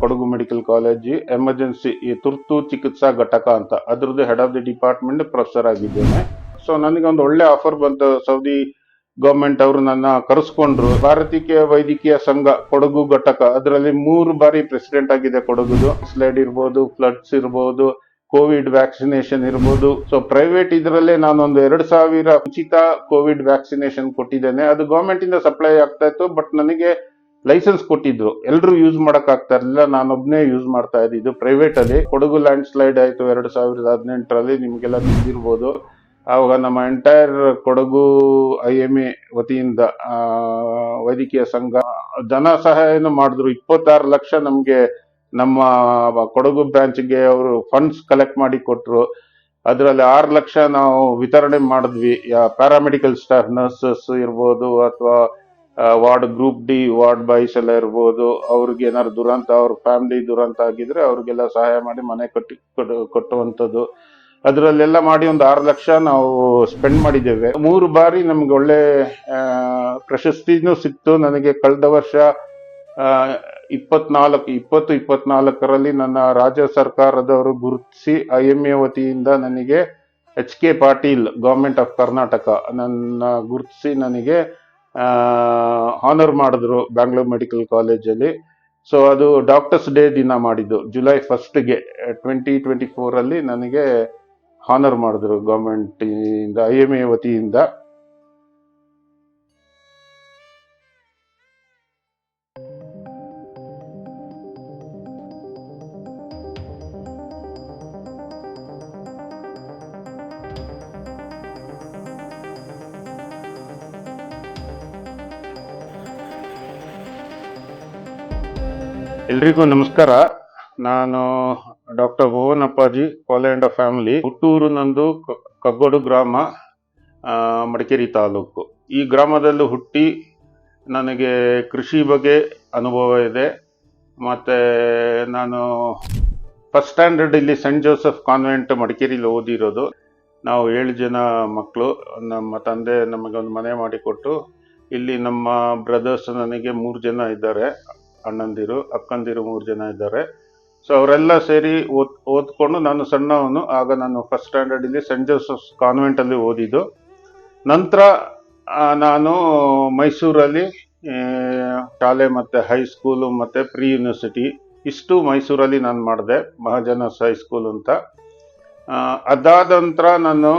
Kodagu medical college emergency ಈ ತುರ್ತು ಚಿಕಿತ್ಸಾ ಘಟಕ ಅಂತ ಅದ್ರದ್ದು head of the department professor ಆಗಿದ್ದೇನೆ. ಸೊ ನನಗೆ ಒಂದು ಒಳ್ಳೆ ಆಫರ್ ಬಂತು. ಸೌದಿ ಗವರ್ಮೆಂಟ್ ಅವರು ನನ್ನ ಕರೆಸ್ಕೊಂಡ್ರು. ಭಾರತೀಯ ವೈದ್ಯಕೀಯ ಸಂಘ ಕೊಡಗು ಘಟಕ ಅದರಲ್ಲಿ 3 ಬಾರಿ ಪ್ರೆಸಿಡೆಂಟ್ ಆಗಿದೆ ಕೊಡಗುದು. ಸ್ಲೈಡ್ ಇರ್ಬೋದು, ಫ್ಲಡ್ಸ್ ಇರ್ಬೋದು, ಕೋವಿಡ್ ವ್ಯಾಕ್ಸಿನೇಷನ್ ಇರ್ಬೋದು. ಸೊ ಪ್ರೈವೇಟ್ ಇದರಲ್ಲೇ ನಾನೊಂದು 2,000 ಉಚಿತ ಕೋವಿಡ್ ವ್ಯಾಕ್ಸಿನೇಷನ್ ಕೊಟ್ಟಿದ್ದೇನೆ. ಅದು ಗವರ್ಮೆಂಟ್ ಇಂದ ಸಪ್ಲೈ ಆಗ್ತಾ ಇತ್ತು, ಬಟ್ ನನಗೆ ಲೈಸೆನ್ಸ್ ಕೊಟ್ಟಿದ್ರು. ಎಲ್ರು ಯೂಸ್ ಮಾಡಕ್ ಆಗ್ತಾ ಇರ್ಲಿಲ್ಲ, ನಾನೊಬ್ನೇ ಯೂಸ್ ಮಾಡ್ತಾ ಇದ್ದಿದ್ದು ಪ್ರೈವೇಟ್ ಅಲ್ಲಿ. ಕೊಡಗು ಲ್ಯಾಂಡ್ ಸ್ಲೈಡ್ ಆಯ್ತು 2018ರಲ್ಲಿ, ನಿಮ್ಗೆಲ್ಲ ತಿಳಿದಿರ್ಬೋದು. ಆವಾಗ ನಮ್ಮ ಎಂಟೈರ್ ಕೊಡಗು IMA ವತಿಯಿಂದ ವೈದ್ಯಕೀಯ ಸಂಘ ಧನ ಸಹಾಯನ ಮಾಡಿದ್ರು. 26 ಲಕ್ಷ ನಮ್ಗೆ ನಮ್ಮ ಕೊಡಗು ಬ್ರಾಂಚ್ಗೆ ಅವರು ಫಂಡ್ಸ್ ಕಲೆಕ್ಟ್ ಮಾಡಿ ಕೊಟ್ರು. ಅದರಲ್ಲಿ 6 ಲಕ್ಷ ನಾವು ವಿತರಣೆ ಮಾಡಿದ್ವಿ. ಪ್ಯಾರಾಮೆಡಿಕಲ್ ಸ್ಟಾಫ್, ನರ್ಸಸ್ ಇರ್ಬೋದು, ಅಥವಾ ward group D ward boys ಎಲ್ಲ ಇರ್ಬೋದು. ಅವ್ರಿಗೆ ಏನಾದ್ರು ದುರಂತ, ಅವ್ರ ಫ್ಯಾಮಿಲಿ ದುರಂತ ಆಗಿದ್ರೆ ಅವ್ರಿಗೆಲ್ಲ ಸಹಾಯ ಮಾಡಿ ಮನೆ ಕಟ್ಟುವಂಥದ್ದು. ಅದರಲ್ಲೆಲ್ಲ ಮಾಡಿ ಒಂದು 6 ಲಕ್ಷ ನಾವು ಸ್ಪೆಂಡ್ ಮಾಡಿದ್ದೇವೆ. 3 ಬಾರಿ ನಮ್ಗೆ ಒಳ್ಳೆ ಪ್ರಶಸ್ತಿನೂ ಸಿಕ್ತು. ನನಗೆ ಕಳೆದ ವರ್ಷ 2024ರಲ್ಲಿ ನನ್ನ ರಾಜ್ಯ ಸರ್ಕಾರದವರು ಗುರುತಿಸಿ IMA ವತಿಯಿಂದ ನನಗೆ HK Patil government of Karnataka ನನ್ನ ಗುರುತಿಸಿ ನನಗೆ ಹಾನರ್ ಮಾಡಿದ್ರು ಬ್ಯಾಂಗ್ಳೂರ್ ಮೆಡಿಕಲ್ ಕಾಲೇಜಲ್ಲಿ. ಸೊ ಅದು ಡಾಕ್ಟರ್ಸ್ ಡೇ ದಿನ ಮಾಡಿದ್ದು, ಜುಲೈ 1ಗೆ 2024ರಲ್ಲಿ ನನಗೆ ಹಾನರ್ ಮಾಡಿದ್ರು ಗವರ್ಮೆಂಟ್ ಇಂದ, IMA ವತಿಯಿಂದ. ಎಲ್ರಿಗೂ ನಮಸ್ಕಾರ. ನಾನು ಡಾಕ್ಟರ್ ಭುವನ್ ಅಪ್ಪಾಜಿ, ಕೋಲೆ ಫ್ಯಾಮಿಲಿ. ಹುಟ್ಟೂರು ನಂದು ಕಗ್ಗೋಡು ಗ್ರಾಮ, ಮಡಿಕೇರಿ ತಾಲೂಕು. ಈ ಗ್ರಾಮದಲ್ಲಿ ಹುಟ್ಟಿ ನನಗೆ ಕೃಷಿ ಬಗ್ಗೆ ಅನುಭವ ಇದೆ. ಮತ್ತು ನಾನು ಫಸ್ಟ್ ಸ್ಟ್ಯಾಂಡರ್ಡ್ ಇಲ್ಲಿ ಸೆಂಟ್ ಜೋಸೆಫ್ ಕಾನ್ವೆಂಟ್ ಮಡಿಕೇರಿಲಿ ಓದಿರೋದು. ನಾವು 7 ಜನ ಮಕ್ಕಳು. ನಮ್ಮ ತಂದೆ ನಮಗೆ ಒಂದು ಮನೆ ಮಾಡಿಕೊಟ್ಟು, ಇಲ್ಲಿ ನಮ್ಮ ಬ್ರದರ್ಸ್ ನನಗೆ 3 ಜನ ಇದ್ದಾರೆ, ಅಣ್ಣಂದಿರು, ಅಕ್ಕಂದಿರು 3 ಜನ ಇದ್ದಾರೆ. ಸೊ ಅವರೆಲ್ಲ ಸೇರಿ ಓದ್ಕೊಂಡು, ನಾನು ಸಣ್ಣವನು. ಆಗ ನಾನು ಫಸ್ಟ್ ಸ್ಟ್ಯಾಂಡರ್ಡ್ ಇಲ್ಲಿ ಸೆಂಟ್ ಜೋಸೆಫ್ ಕಾನ್ವೆಂಟ್ ಅಲ್ಲಿ ಓದಿದ್ದು. ನಂತರ ನಾನು ಮೈಸೂರಲ್ಲಿ ಶಾಲೆ ಮತ್ತು ಹೈಸ್ಕೂಲು ಮತ್ತು ಪ್ರೀ ಯೂನಿವರ್ಸಿಟಿ ಇಷ್ಟು ಮೈಸೂರಲ್ಲಿ ನಾನು ಮಾಡಿದೆ, ಮಹಾಜನಸ್ ಹೈಸ್ಕೂಲ್ ಅಂತ. ಅದಾದ ನಂತರ ನಾನು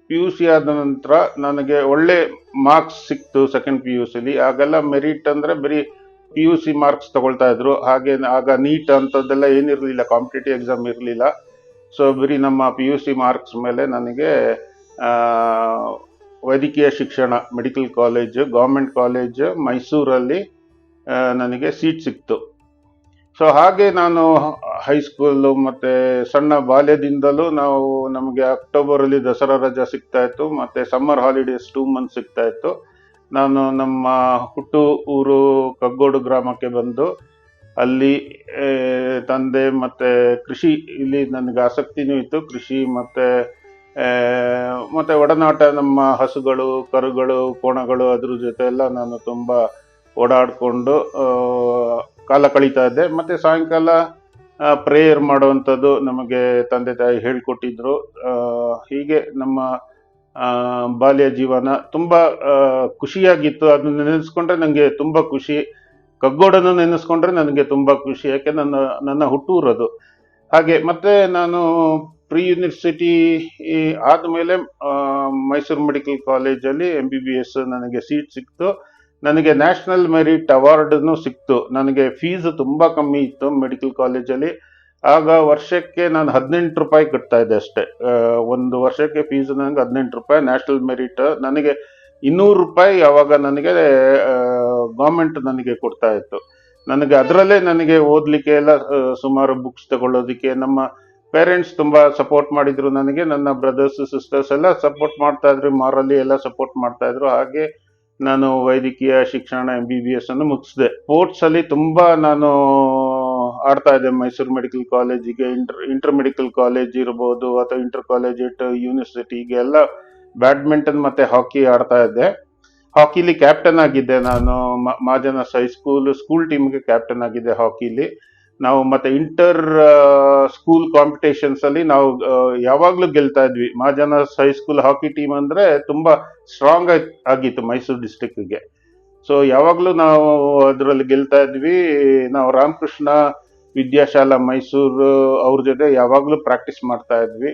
PUC ಆದ ನಂತರ ನನಗೆ ಒಳ್ಳೆ ಮಾರ್ಕ್ಸ್ ಸಿಕ್ತು ಸೆಕೆಂಡ್ PUCಲಿ. ಆಗೆಲ್ಲ ಮೆರಿಟ್ ಅಂದರೆ ಬರೀ PUC ಮಾರ್ಕ್ಸ್ ತಗೊಳ್ತಾ ಇದ್ರು. ಹಾಗೆ ಆಗ ನೀಟ್ ಅಂಥದ್ದೆಲ್ಲ ಏನಿರಲಿಲ್ಲ, ಕಾಂಪಿಟೇಟಿವ್ ಎಕ್ಸಾಮ್ ಇರಲಿಲ್ಲ. ಸೊ ಬರೀ ನಮ್ಮ PUC ಮಾರ್ಕ್ಸ್ ಮೇಲೆ ನನಗೆ ವೈದ್ಯಕೀಯ ಶಿಕ್ಷಣ ಮೆಡಿಕಲ್ ಕಾಲೇಜ್, ಗೌರ್ಮೆಂಟ್ ಕಾಲೇಜ್ ಮೈಸೂರಲ್ಲಿ ನನಗೆ ಸೀಟ್ ಸಿಕ್ತು. ಸೊ ಹಾಗೆ ನಾನು ಹೈಸ್ಕೂಲು ಮತ್ತು ಸಣ್ಣ ಬಾಲ್ಯದಿಂದಲೂ ನಮಗೆ ಅಕ್ಟೋಬರಲ್ಲಿ ದಸರಾ ರಜಾ ಸಿಗ್ತಾ ಇತ್ತು, ಮತ್ತು ಸಮ್ಮರ್ ಹಾಲಿಡೇಸ್ 2 ಮಂತ್ ಸಿಗ್ತಾ ಇತ್ತು. ನಾನು ನಮ್ಮ ಹುಟ್ಟು ಊರು ಕಗ್ಗೋಡು ಗ್ರಾಮಕ್ಕೆ ಬಂದು ಅಲ್ಲಿ ತಂದೆ ಮತ್ತು ಕೃಷಿ, ಇಲ್ಲಿ ನನಗೆ ಆಸಕ್ತಿನೂ ಇತ್ತು, ಕೃಷಿ ಮತ್ತು ಒಡನಾಟ. ನಮ್ಮ ಹಸುಗಳು, ಕರುಗಳು, ಕೋಣಗಳು ಅದ್ರ ಜೊತೆ ಎಲ್ಲ ನಾನು ತುಂಬ ಓಡಾಡಿಕೊಂಡು ಕಾಲ ಕಳೀತಾ ಇದ್ದೆ. ಮತ್ತು ಸಾಯಂಕಾಲ ಪ್ರೇಯರ್ ಮಾಡುವಂಥದ್ದು ನಮಗೆ ತಂದೆ ತಾಯಿ ಹೇಳ್ಕೊಟ್ಟಿದ್ರು. ಹೀಗೆ ನಮ್ಮ ಬಾಲ್ಯ ಜೀವನ ತುಂಬ ಖುಷಿಯಾಗಿತ್ತು. ಅದನ್ನ ನೆನೆಸ್ಕೊಂಡ್ರೆ ನನಗೆ ತುಂಬ ಖುಷಿ. ಕಗ್ಗೋಡನ್ನು ನೆನೆಸ್ಕೊಂಡ್ರೆ ನನಗೆ ತುಂಬ ಖುಷಿ, ಯಾಕೆ ನನ್ನ ಹುಟ್ಟೂರದು. ಹಾಗೆ ಮತ್ತೆ ನಾನು ಪ್ರೀ ಯೂನಿವರ್ಸಿಟಿ ಆದಮೇಲೆ ಮೈಸೂರು ಮೆಡಿಕಲ್ ಕಾಲೇಜಲ್ಲಿ MBBS ನನಗೆ ಸೀಟ್ ಸಿಕ್ತು. ನನಗೆ ನ್ಯಾಷನಲ್ ಮೆರಿಟ್ ಅವಾರ್ಡ್ನು ಸಿಕ್ತು. ನನಗೆ ಫೀಸ್ ತುಂಬ ಕಮ್ಮಿ ಇತ್ತು ಮೆಡಿಕಲ್ ಕಾಲೇಜಲ್ಲಿ. ಆಗ ವರ್ಷಕ್ಕೆ ನಾನು 18 ರೂಪಾಯಿ ಕಟ್ತಾ ಇದ್ದೆ ಅಷ್ಟೇ. ಒಂದು ವರ್ಷಕ್ಕೆ ಫೀಸ್ ನನಗೆ 18 ರೂಪಾಯಿ. ನ್ಯಾಷನಲ್ ಮೆರಿಟ್ ನನಗೆ 200 ರೂಪಾಯಿ ಆವಾಗ ನನಗೆ ಗೌರ್ಮೆಂಟ್ ನನಗೆ ಕೊಡ್ತಾ ಇತ್ತು. ನನಗೆ ಅದರಲ್ಲೇ ನನಗೆ ಓದಲಿಕ್ಕೆ ಎಲ್ಲ ಸುಮಾರು ಬುಕ್ಸ್ ತಗೊಳ್ಳೋದಕ್ಕೆ ನಮ್ಮ ಪೇರೆಂಟ್ಸ್ ತುಂಬ ಸಪೋರ್ಟ್ ಮಾಡಿದ್ರು ನನಗೆ. ನನ್ನ ಬ್ರದರ್ಸ್ ಸಿಸ್ಟರ್ಸ್ ಎಲ್ಲ ಸಪೋರ್ಟ್ ಮಾಡ್ತಾ ಇದ್ರು, ಮಾರಲಿ ಎಲ್ಲ ಸಪೋರ್ಟ್ ಮಾಡ್ತಾ ಇದ್ರು. ಹಾಗೆ ನಾನು ವೈದ್ಯಕೀಯ ಶಿಕ್ಷಣ MBBS ಅನ್ನು ಮುಗಿಸಿದೆ. ಸ್ಪೋರ್ಟ್ಸ್ ಅಲ್ಲಿ ತುಂಬಾ ನಾನು ಆಡ್ತಾ ಇದ್ದೆ. ಮೈಸೂರು ಮೆಡಿಕಲ್ ಕಾಲೇಜಿಗೆ, ಇಂಟರ್ ಮೆಡಿಕಲ್ ಕಾಲೇಜ್ ಇರ್ಬೋದು, ಅಥವಾ ಇಂಟರ್ ಕಾಲೇಜ್ ಯೂನಿವರ್ಸಿಟಿಗೆ ಎಲ್ಲ ಬ್ಯಾಡ್ಮಿಂಟನ್ ಮತ್ತೆ ಹಾಕಿ ಆಡ್ತಾ ಇದ್ದೆ. ಹಾಕಿಲಿ ಕ್ಯಾಪ್ಟನ್ ಆಗಿದ್ದೆ ನಾನು. ಮಾಜನಸ್ ಸ್ಕೂಲ್ ಟೀಮ್ಗೆ ಕ್ಯಾಪ್ಟನ್ ಆಗಿದ್ದೆ ಹಾಕಿಲಿ. ನಾವು ಮತ್ತೆ ಇಂಟರ್ ಸ್ಕೂಲ್ ಕಾಂಪಿಟೇಷನ್ಸ್ ಅಲ್ಲಿ ನಾವು ಯಾವಾಗ್ಲೂ ಗೆಲ್ತಾ ಇದ್ವಿ. ಮಹಾಜನಸ್ ಹೈಸ್ಕೂಲ್ ಹಾಕಿ ಟೀಮ್ ಅಂದ್ರೆ ತುಂಬಾ ಸ್ಟ್ರಾಂಗ್ ಆಗಿತ್ತು ಮೈಸೂರು ಡಿಸ್ಟಿಕ್ಗೆ. ಸೊ ಯಾವಾಗ್ಲೂ ನಾವು ಅದರಲ್ಲಿ ಗೆಲ್ತಾ ಇದ್ವಿ. ನಾವು ರಾಮಕೃಷ್ಣ ವಿದ್ಯಾಶಾಲಾ ಮೈಸೂರು ಅವ್ರ ಜೊತೆ ಯಾವಾಗ್ಲೂ ಪ್ರಾಕ್ಟೀಸ್ ಮಾಡ್ತಾ ಇದ್ವಿ.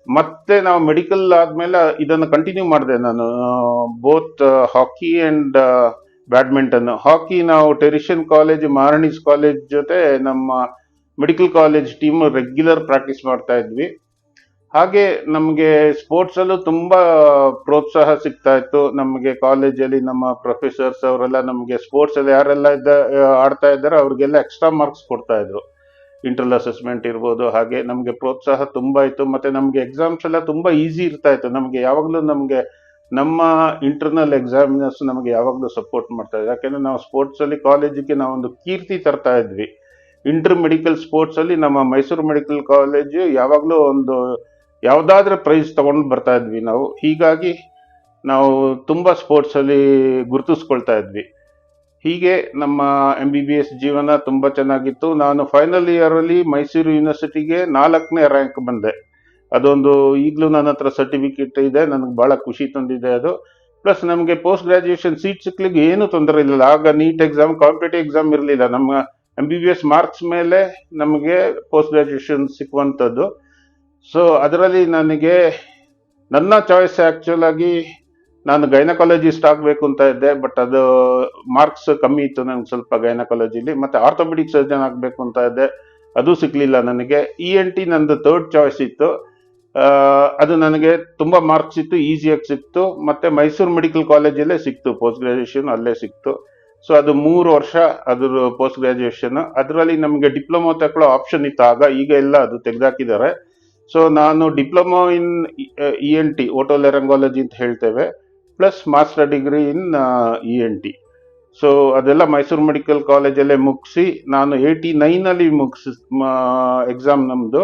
ಮತ್ತೆ ನಾವು ಮೆಡಿಕಲ್ ಆದ್ಮೇಲೆ ಇದನ್ನು ಕಂಟಿನ್ಯೂ ಮಾಡಿದೆ ನಾನು, ಬೋತ್ ಹಾಕಿ ಅಂಡ್ ಬ್ಯಾಡ್ಮಿಂಟನ್. ಹಾಕಿ ನಾವು ಟೆರಿಷಿಯನ್ ಕಾಲೇಜ್, ಮಹಾರಾಣೀಸ್ ಕಾಲೇಜ್ ಜೊತೆ ನಮ್ಮ medical college team regular practice ಮಾಡ್ತಾ ಇದ್ವಿ. ಹಾಗೆ ನಮಗೆ ಸ್ಪೋರ್ಟ್ಸ್ ಅಲ್ಲೂ ತುಂಬಾ ಪ್ರೋತ್ಸಾಹ ಸಿಗ್ತಾ ಇತ್ತು. ನಮಗೆ ಕಾಲೇಜಲ್ಲಿ ನಮ್ಮ ಪ್ರೊಫೆಸರ್ಸ್ ಅವರೆಲ್ಲ ನಮಗೆ ಸ್ಪೋರ್ಟ್ಸ್ ಅಲ್ಲಿ ಯಾರೆಲ್ಲ ಆಡ್ತಾ ಇದ್ದಾರೆ ಅವ್ರಿಗೆಲ್ಲ ಎಕ್ಸ್ಟ್ರಾ ಮಾರ್ಕ್ಸ್ ಕೊಡ್ತಾ ಇದ್ರು. ಇಂಟರ್ನಲ್ ಅಸೆಸ್ಮೆಂಟ್ ಇರ್ಬೋದು. ಹಾಗೆ ನಮಗೆ ಪ್ರೋತ್ಸಾಹ ತುಂಬಾ ಇತ್ತು. ಮತ್ತೆ ನಮಗೆ ಎಕ್ಸಾಮ್ಸ್ ಎಲ್ಲ ತುಂಬಾ ಈಸಿ ಇರ್ತಾ ಇತ್ತು. ನಮಗೆ ಯಾವಾಗಲೂ ನಮ್ಮ ಇಂಟರ್ನಲ್ ಎಕ್ಸಾಮಿನರ್ಸ್ ನಮಗೆ ಯಾವಾಗಲೂ ಸಪೋರ್ಟ್ ಮಾಡ್ತಾ ಇದ್ರು. ಯಾಕೆಂದ್ರೆ ನಾವು ಸ್ಪೋರ್ಟ್ಸ್ ಅಲ್ಲಿ ಕಾಲೇಜಿಗೆ ನಾವೊಂದು ಕೀರ್ತಿ ತರ್ತಾ ಇದ್ವಿ. ಇಂಟರ್ ಮೆಡಿಕಲ್ ಸ್ಪೋರ್ಟ್ಸ್ ಅಲ್ಲಿ ನಮ್ಮ ಮೈಸೂರು ಮೆಡಿಕಲ್ ಕಾಲೇಜ್ ಯಾವಾಗಲೂ ಒಂದು ಯಾವ್ದಾದ್ರೆ ಪ್ರೈಸ್ ತಗೊಂಡು ಬರ್ತಾ ಇದ್ವಿ ನಾವು. ಹೀಗಾಗಿ ನಾವು ತುಂಬಾ ಸ್ಪೋರ್ಟ್ಸ್ ಅಲ್ಲಿ ಗುರುತಿಸ್ಕೊಳ್ತಾ ಇದ್ವಿ. ಹೀಗೆ ನಮ್ಮ MBBS ಜೀವನ ತುಂಬಾ ಚೆನ್ನಾಗಿತ್ತು. ನಾನು ಫೈನಲ್ ಇಯರ್ ಅಲ್ಲಿ ಮೈಸೂರು ಯೂನಿವರ್ಸಿಟಿಗೆ 4ನೇ ರ್ಯಾಂಕ್ ಬಂದೆ. ಅದೊಂದು ಈಗಲೂ ನನ್ನ ಹತ್ರ ಸರ್ಟಿಫಿಕೇಟ್ ಇದೆ. ನನಗೆ ಬಹಳ ಖುಷಿ ತಂದಿದೆ ಅದು. ಪ್ಲಸ್ ನಮಗೆ ಪೋಸ್ಟ್ ಗ್ರಾಜುಯೇಷನ್ ಸೀಟ್ ಸಿಕ್ಲಿಕ್ಕೆ ಏನು ತೊಂದರೆ ಇರಲಿಲ್ಲ. ಆಗ ನೀಟ್ ಎಕ್ಸಾಮ್, ಕಾಂಪಿಟೇಟಿವ್ ಎಕ್ಸಾಮ್ ಇರಲಿಲ್ಲ. ನಮ್ಮ MBBS ಮಾರ್ಕ್ಸ್ ಮೇಲೆ ನಮಗೆ ಪೋಸ್ಟ್ ಗ್ರಾಜುಯೇಷನ್ ಸಿಕ್ಕುವಂಥದ್ದು. ಸೊ ಅದರಲ್ಲಿ ನನಗೆ ನನ್ನ ಚಾಯ್ಸ್ ಆಕ್ಚುಲ್ ಆಗಿ ನಾನು ಗೈನಕಾಲಜಿಸ್ಟ್ ಆಗಬೇಕು ಅಂತ ಇದ್ದೆ. ಬಟ್ ಅದು ಮಾರ್ಕ್ಸ್ ಕಮ್ಮಿ ಇತ್ತು ನನಗೆ ಸ್ವಲ್ಪ ಗೈನಕಾಲಜಿಲಿ. ಮತ್ತೆ ಆರ್ಥೋಪೆಡಿಕ್ ಸರ್ಜನ್ ಆಗಬೇಕು ಅಂತ ಇದ್ದೆ, ಅದು ಸಿಕ್ಲಿಲ್ಲ ನನಗೆ. ENT ನಂದು ಥರ್ಡ್ ಚಾಯ್ಸ್ ಇತ್ತು. ಅದು ನನಗೆ ತುಂಬಾ ಮಾರ್ಕ್ಸ್ ಇತ್ತು, ಈಸಿಯಾಗಿ ಸಿಕ್ತು. ಮತ್ತೆ ಮೈಸೂರು ಮೆಡಿಕಲ್ ಕಾಲೇಜಲ್ಲೇ ಸಿಕ್ತು ಪೋಸ್ಟ್ ಗ್ರಾಜುಯೇಷನ್, ಅಲ್ಲೇ ಸಿಕ್ತು. ಸೊ ಅದು 3 ವರ್ಷ ಅದ್ರ ಪೋಸ್ಟ್ ಗ್ರಾಜುಯೇಷನ್. ಅದರಲ್ಲಿ ನಮಗೆ ಡಿಪ್ಲೊಮಾ ತಗೊಳ್ಳೋ ಆಪ್ಷನ್ ಇತ್ತು ಆಗ, ಈಗ ಎಲ್ಲ ಅದು ತೆಗೆದಾಕಿದ್ದಾರೆ. ಸೊ ನಾನು ಡಿಪ್ಲೊಮಾ ಇನ್ ENT, ಓಟೋಲೆರಂಗಾಲಜಿ ಅಂತ ಹೇಳ್ತೇವೆ, plus master degree in ENT. So ಅದೆಲ್ಲ ಮೈಸೂರು ಮೆಡಿಕಲ್ ಕಾಲೇಜಲ್ಲೇ ಮುಗಿಸಿ ನಾನು 89 ಮುಗಿಸಿ ಎಕ್ಸಾಮ್ ನಮ್ದು.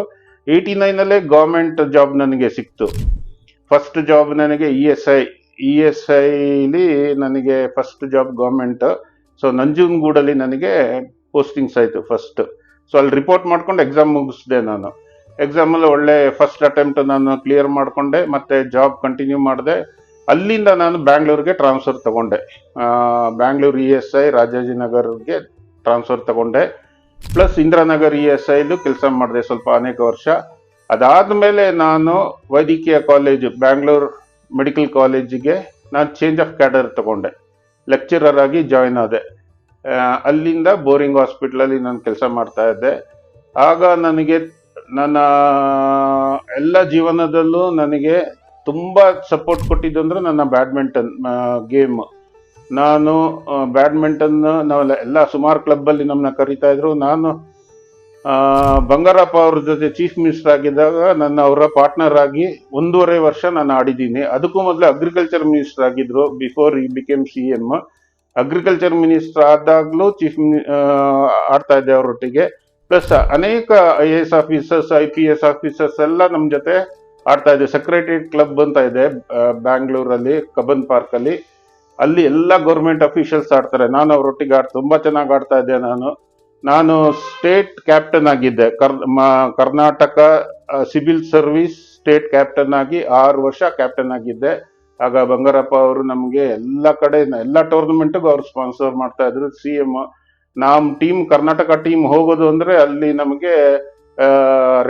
89 ಗೌರ್ಮೆಂಟ್ ಜಾಬ್ ನನಗೆ ಸಿಕ್ತು. ಫಸ್ಟ್ ಜಾಬ್ ನನಗೆ ಇ ಎಸ್ ಐಲಿ ನನಗೆ ಫಸ್ಟ್ ಜಾಬ್ ಗೌರ್ಮೆಂಟ್. ಸೊ ನಂಜನಗೂಡಲ್ಲಿ ನನಗೆ ಪೋಸ್ಟಿಂಗ್ಸ್ ಆಯಿತು ಫಸ್ಟ್. ಸೊ ಅಲ್ಲಿ ರಿಪೋರ್ಟ್ ಮಾಡ್ಕೊಂಡು ಎಕ್ಸಾಮ್ ಮುಗಿಸಿದೆ ನಾನು. ಎಕ್ಸಾಮಲ್ಲಿ ಒಳ್ಳೆ ಫಸ್ಟ್ ಅಟೆಂಪ್ಟ್ ನಾನು ಕ್ಲಿಯರ್ ಮಾಡಿಕೊಂಡೆ. ಮತ್ತೆ ಜಾಬ್ ಕಂಟಿನ್ಯೂ ಮಾಡಿದೆ. ಅಲ್ಲಿಂದ ನಾನು ಬ್ಯಾಂಗ್ಳೂರ್ಗೆ ಟ್ರಾನ್ಸ್ಫರ್ ತಗೊಂಡೆ. ಬ್ಯಾಂಗ್ಳೂರು ESI ರಾಜಾಜಿನಗರ್ಗೆ ಟ್ರಾನ್ಸ್ಫರ್ ತಗೊಂಡೆ. ಪ್ಲಸ್ ಇಂದಿರಾನಗರ್ ESIಲು ಕೆಲಸ ಮಾಡಿದೆ ಸ್ವಲ್ಪ ಅನೇಕ ವರ್ಷ. ಅದಾದಮೇಲೆ ನಾನು ವೈದ್ಯಕೀಯ ಕಾಲೇಜು ಬ್ಯಾಂಗ್ಳೂರ್ ಮೆಡಿಕಲ್ ಕಾಲೇಜಿಗೆ ನಾನು ಚೇಂಜ್ ಆಫ್ ಕ್ಯಾಡರ್ ತಗೊಂಡೆ. ಲೆಕ್ಚರರ್ ಆಗಿ ಜಾಯ್ನ್ ಆದೆ. ಅಲ್ಲಿಂದ ಬೋರಿಂಗ್ ಹಾಸ್ಪಿಟ್ಲಲ್ಲಿ ನಾನು ಕೆಲಸ ಮಾಡ್ತಾ ಇದ್ದೆ. ಆಗ ನನಗೆ ನನ್ನ ಎಲ್ಲ ಜೀವನದಲ್ಲೂ ನನಗೆ ತುಂಬಾ ಸಪೋರ್ಟ್ ಕೊಟ್ಟಿದ್ದು ಅಂದ್ರೆ ನನ್ನ ಬ್ಯಾಡ್ಮಿಂಟನ್ ಗೇಮ್. ನಾನು ಬ್ಯಾಡ್ಮಿಂಟನ್ ನಾವೆಲ್ಲ ಎಲ್ಲ ಸುಮಾರು ಕ್ಲಬ್ಬಲ್ಲಿ ನಮ್ಮನ್ನ ಕರೀತಾ ಇದ್ರು. ನಾನು ಬಂಗಾರಪ್ಪ ಅವ್ರ ಜೊತೆ ಚೀಫ್ ಮಿನಿಸ್ಟರ್ ಆಗಿದ್ದಾಗ ಅವರ ಪಾರ್ಟ್ನರ್ ಆಗಿ 1.5 ವರ್ಷ ನಾನು ಆಡಿದ್ದೀನಿ. ಅದಕ್ಕೂ ಮೊದಲು ಅಗ್ರಿಕಲ್ಚರ್ ಮಿನಿಸ್ಟರ್ ಆಗಿದ್ರು, ಬಿಫೋರ್ ಈ ಬಿಕೇಮ್ CM. ಅಗ್ರಿಕಲ್ಚರ್ ಮಿನಿಸ್ಟರ್ ಆದಾಗ್ಲೂ ಆಡ್ತಾ ಇದ್ದೆ ಅವರೊಟ್ಟಿಗೆ. ಪ್ಲಸ್ ಅನೇಕ IAS ಆಫೀಸರ್ಸ್, IPS ಆಫೀಸರ್ಸ್ ಎಲ್ಲ ನಮ್ಮ ಜೊತೆ ಆಡ್ತಾ ಇದ್ದೆ. ಸೆಕ್ರೆಟರಿಯೇಟ್ ಕ್ಲಬ್ ಅಂತ ಇದೆ ಬ್ಯಾಂಗ್ಳೂರಲ್ಲಿ, ಕಬ್ಬನ್ ಪಾರ್ಕ್ ಅಲ್ಲಿ. ಅಲ್ಲಿ ಎಲ್ಲ ಗೌರ್ಮೆಂಟ್ ಅಫಿಷಿಯಲ್ಸ್ ಆಡ್ತಾರೆ. ನಾನು ಅವರೊಟ್ಟಿಗೆ ತುಂಬಾ ಚೆನ್ನಾಗಿ ಆಡ್ತಾ ಇದ್ದೆ. ನಾನು ಸ್ಟೇಟ್ ಕ್ಯಾಪ್ಟನ್ ಆಗಿದ್ದೆ. Karnataka civil service state captain ಆಗಿ 6 ವರ್ಷ ಕ್ಯಾಪ್ಟನ್ ಆಗಿದ್ದೆ. ಆಗ ಬಂಗಾರಪ್ಪ ಅವರು ನಮಗೆ ಎಲ್ಲ ಕಡೆ ಎಲ್ಲ ಟೂರ್ನಮೆಂಟ್ಗೂ ಅವ್ರು ಸ್ಪಾನ್ಸರ್ ಮಾಡ್ತಾ ಇದ್ರು, CM. ನಮ್ಮ ಟೀಮ್, ಕರ್ನಾಟಕ ಟೀಮ್ ಹೋಗೋದು ಅಂದ್ರೆ ಅಲ್ಲಿ ನಮಗೆ